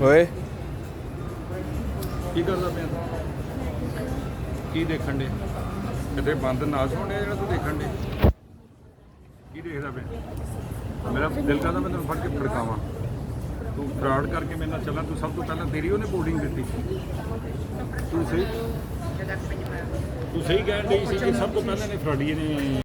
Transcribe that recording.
ਓਏ ਕੀ ਕਰਦਾ ਪਿਆ ਕੀ ਦੇਖਣ ਦੇ ਕਿਤੇ ਬੰਦ ਨਾ ਸੁਣਿਆ ਜਿਹੜਾ ਤੂੰ ਦੇਖਣ ਦੇ ਕੀ ਦੇਖਦਾ ਪਿਆ ਮੇਰਾ ਦਿਲ ਕਰਦਾ ਮੈਂ ਤੈਨੂੰ ਫੜ ਕੇ ਫੜਕਾਵਾਂ ਤੂੰ ਫਰਾਡ ਕਰਕੇ ਮੇਰੇ ਨਾਲ ਚੱਲਾਂ ਤੂੰ ਸਭ ਤੋਂ ਪਹਿਲਾਂ ਤੇਰੀ ਉਹਨੇ ਬੋਰਡਿੰਗ ਦਿੱਤੀ ਤੂੰ ਸਹੀ ਕਹਿਣ ਡਈ ਸੀ ਕਿ ਸਭ ਤੋਂ ਪਹਿਲਾਂ ਨੇ ਫਰਾਡੀਏ ਨੇ